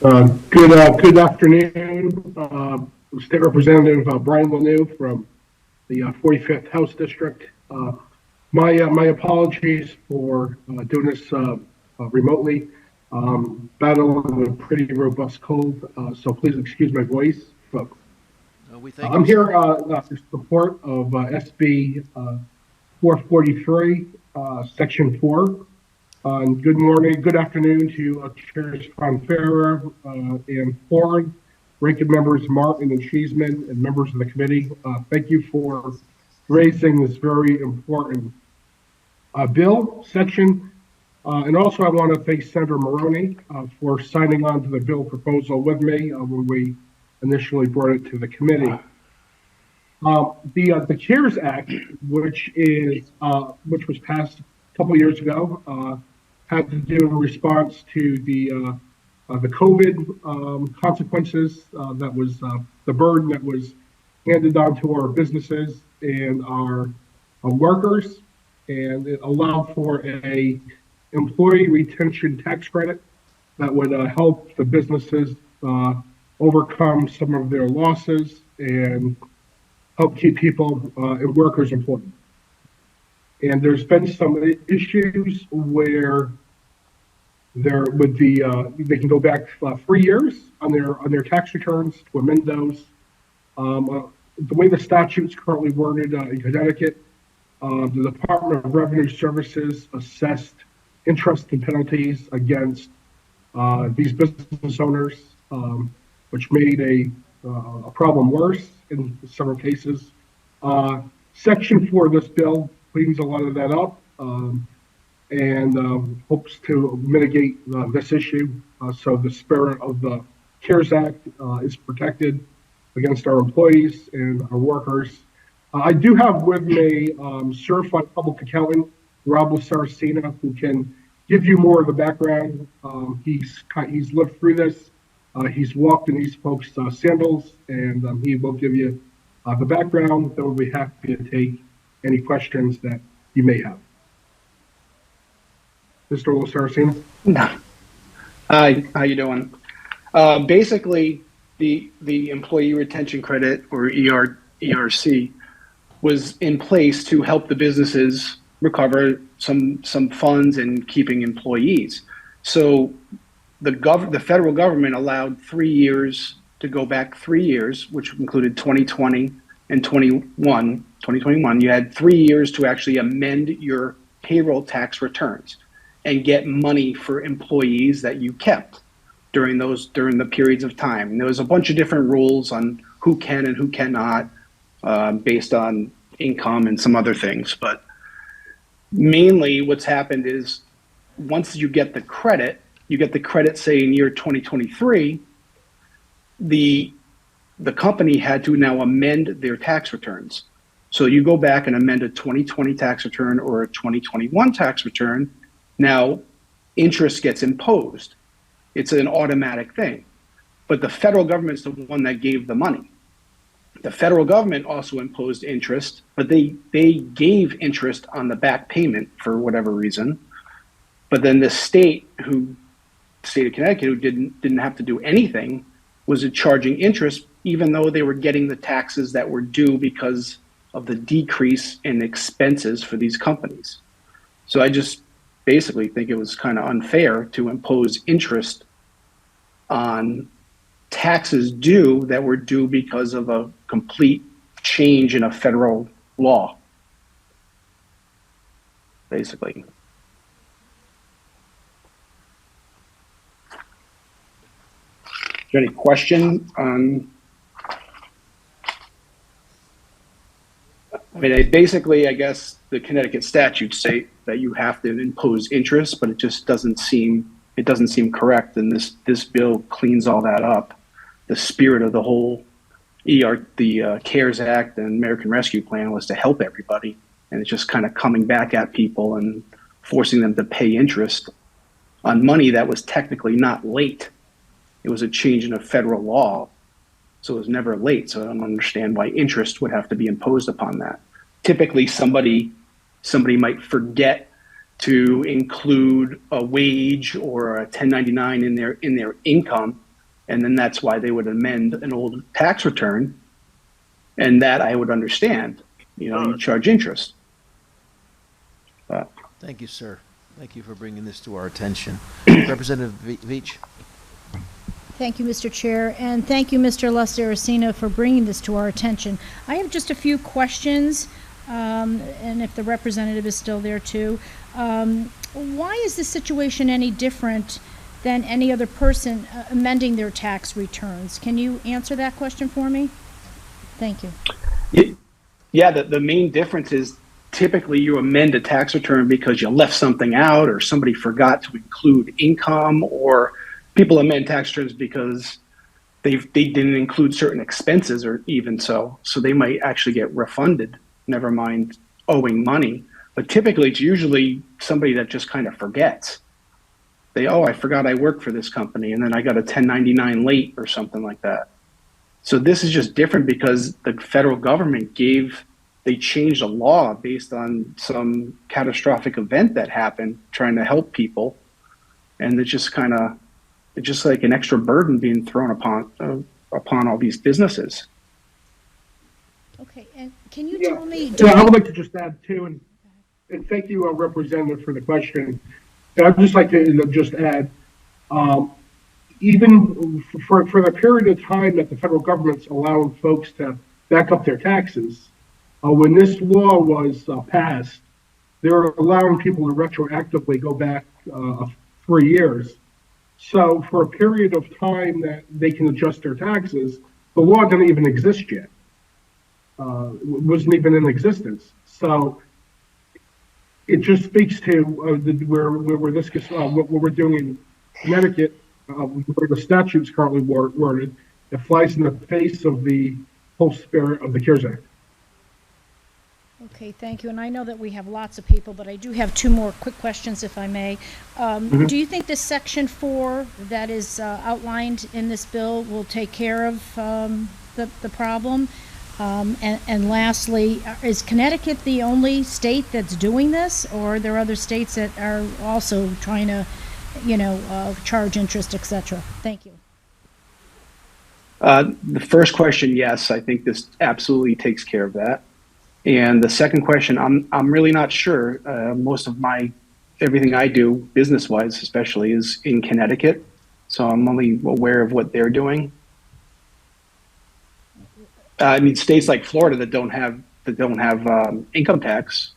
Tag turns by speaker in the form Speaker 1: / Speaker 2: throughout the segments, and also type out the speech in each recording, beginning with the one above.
Speaker 1: Good afternoon. State Representative Brian Lanoue from the 45th House District. My apologies for doing this remotely. Battling a pretty robust cold, so please excuse my voice. But
Speaker 2: We thank
Speaker 1: I'm
Speaker 2: you,
Speaker 1: here
Speaker 2: sir.
Speaker 1: in support of SB 443, Section 4. Good morning, good afternoon to Chairs Fonfera and Ford, ranking members Martin and Cheeseman, and members of the committee. Thank you for raising this very important bill section. And also I want to thank Senator Maroney for signing on to the bill proposal with me when we initially brought it to the committee. The CARES Act, which was passed a couple years ago, had to do in response to the COVID consequences. That was the burden that was handed on to our businesses and our workers, and it allowed for a employee retention tax credit that would help the businesses overcome some of their losses and help keep people and workers employed. And there's been some issues where they can go back 3 years on their tax returns to amend those. The way the statute's currently worded in Connecticut, the Department of Revenue Services assessed interest and penalties against these business owners, which made a problem worse in several cases. Section 4 of this bill cleans a lot of that up and hopes to mitigate this issue. So the spirit of the CARES Act is protected against our employees and our workers. I do have with me certified public accountant Rob LaSaracina, who can give you more of the background. He's lived through this. He's walked in these folks' sandals, and he will give you the background. Then we'll be happy to take any questions that you may have. Mr. LaSaracina?
Speaker 3: Hi, how you doing? Basically, the Employee Retention Credit, or ERC, was in place to help the businesses recover some funds and keeping employees. So the federal government allowed 3 years to go back 3 years, which included 2020 and 2021. You had 3 years to actually amend your payroll tax returns and get money for employees that you kept during the periods of time. And there was a bunch of different rules on who can and who cannot based on income and some other things. But mainly what's happened is once you get the credit, say in year 2023, the company had to now amend their tax returns. So you go back and amend a 2020 tax return or a 2021 tax return. Now, interest gets imposed. It's an automatic thing. But the federal government's the one that gave the money. The federal government also imposed interest, but they gave interest on the back payment for whatever reason. But then the state of Connecticut, who didn't have to do anything, was charging interest, even though they were getting the taxes that were due because of the decrease in expenses for these companies. So I just basically think it was kind of unfair to impose interest on taxes due that were due because of a complete change in a federal law, basically. Is there any question on? I mean, basically, I guess the Connecticut statutes say that you have to impose interest, but it just doesn't seem correct. And this bill cleans all that up. The spirit of the whole the CARES Act and American Rescue Plan was to help everybody, and it's just kind of coming back at people and forcing them to pay interest on money that was technically not late. It was a change in a federal law, so it was never late. So I don't understand why interest would have to be imposed upon that. Typically, somebody might forget to include a wage or a 1099 in their income, And then that's why they would amend an old tax return. And that I would understand. You charge interest.
Speaker 2: Thank you, sir. Thank you for bringing this to our attention. Representative Veach.
Speaker 4: Thank you, Mr. Chair, and thank you, Mr. LaSaracina, for bringing this to our attention. I have just a few questions, and if the representative is still there too. Why is this situation any different than any other person amending their tax returns? Can you answer that question for me? Thank you.
Speaker 3: Yeah, the main difference is typically you amend a tax return because you left something out or somebody forgot to include income, or people amend tax returns because they didn't include certain expenses, or even so they might actually get refunded, never mind owing money. But typically it's usually somebody that just kind of forgets. I forgot I worked for this company, and then I got a 1099 late or something like that. So this is just different because the federal government they changed a law based on some catastrophic event that happened, trying to help people. And it's just like an extra burden being thrown upon all these businesses.
Speaker 4: Okay, and can you tell me?
Speaker 1: Yeah, I would like to just add too, and thank you, Representative, for the question. And I'd just like to just add, even for the period of time that the federal government's allowing folks to back up their taxes, when this law was passed, they were allowing people to retroactively go back 3 years. So for a period of time that they can adjust their taxes, the law didn't even exist yet. Wasn't even in existence. So it just speaks to where this gets, what we're doing in Connecticut, where the statute's currently worded. It flies in the face of the whole spirit of the CARES Act.
Speaker 4: Okay, thank you. And I know that we have lots of people, but I do have two more quick questions, if I may. Do you think this Section 4 that is outlined in this bill will take care of the problem? And lastly, is Connecticut the only state that's doing this, or are there other states that are also trying to, charge interest, et cetera? Thank you.
Speaker 3: The first question, yes, I think this absolutely takes care of that. And the second question, I'm really not sure. Most of everything I do, business-wise especially, is in Connecticut, so I'm only aware of what they're doing. I mean, states like Florida that don't have income tax,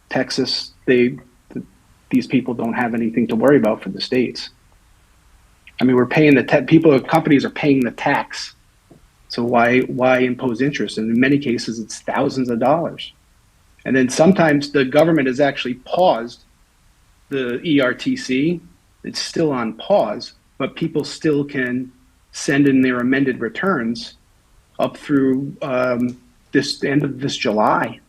Speaker 3: Texas, these people don't have anything to worry about for the states. I mean, we're paying companies are paying the tax. So why impose interest? And in many cases, it's thousands of dollars. And then sometimes the government has actually paused the ERTC. It's still on pause, but people still can send in their amended returns up through this end of this July.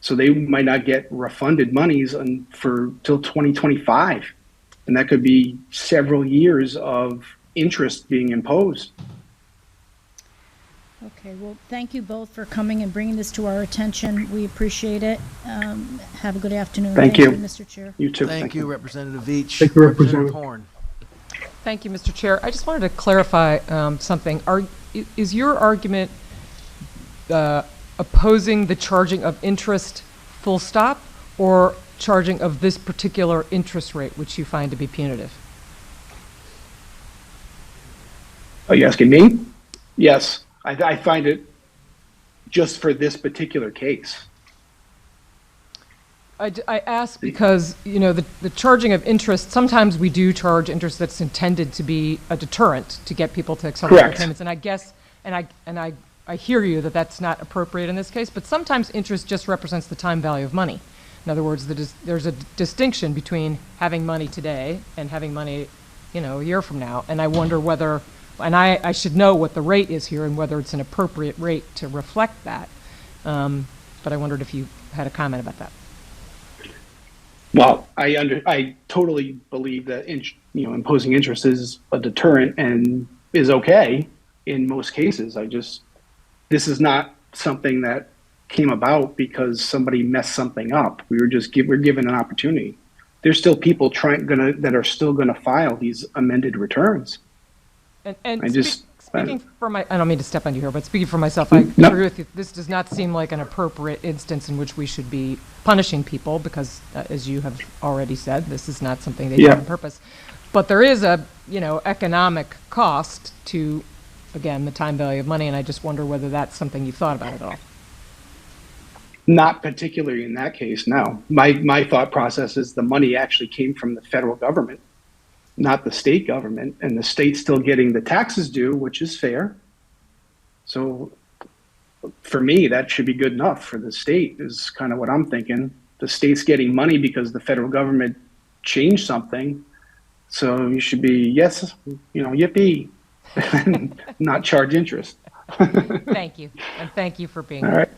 Speaker 3: So they might not get refunded monies till 2025. And that could be several years of interest being imposed.
Speaker 4: Okay, well, thank you both for coming and bringing this to our attention. We appreciate it. Have a good afternoon.
Speaker 3: Thank you,
Speaker 4: Mr. Chair.
Speaker 3: You too.
Speaker 2: Thank you, Representative Veach.
Speaker 1: Thank you, Representative
Speaker 2: Horn.
Speaker 5: Thank you, Mr. Chair. I just wanted to clarify something. Is your argument opposing the charging of interest full stop, or charging of this particular interest rate, which you find to be punitive?
Speaker 3: Are you asking me? Yes. I find it just for this particular case.
Speaker 5: I ask because, the charging of interest, sometimes we do charge interest that's intended to be a deterrent to get people to accelerate their payments. And I guess, I hear you that that's not appropriate in this case, but sometimes interest just represents the time value of money. In other words, there's a distinction between having money today and having money, a year from now. And I wonder whether, and I should know what the rate is here and whether it's an appropriate rate to reflect that. But I wondered if you had a comment about that.
Speaker 3: Well, I totally believe that imposing interest is a deterrent and is okay in most cases. This is not something that came about because somebody messed something up. We're given an opportunity. There's still people that are still gonna file these amended returns.
Speaker 5: And
Speaker 3: I just-
Speaker 5: speaking for I don't mean to step on you here, but speaking for myself, I
Speaker 3: No.
Speaker 5: agree with you. This does not seem like an appropriate instance in which we should be punishing people because, as you have already said, this is not something they do
Speaker 3: Yeah.
Speaker 5: on purpose. But there is a, economic cost to, again, the time value of money, and I just wonder whether that's something you've thought about at all.
Speaker 3: Not particularly in that case, no. My thought process is the money actually came from the federal government, not the state government, and the state's still getting the taxes due, which is fair. So for me, that should be good enough for the state is kind of what I'm thinking. The state's getting money because the federal government changed something. So you should be, yes, yippee, and not charge interest.
Speaker 5: Thank you, and thank you for being
Speaker 3: All
Speaker 5: here.
Speaker 3: right.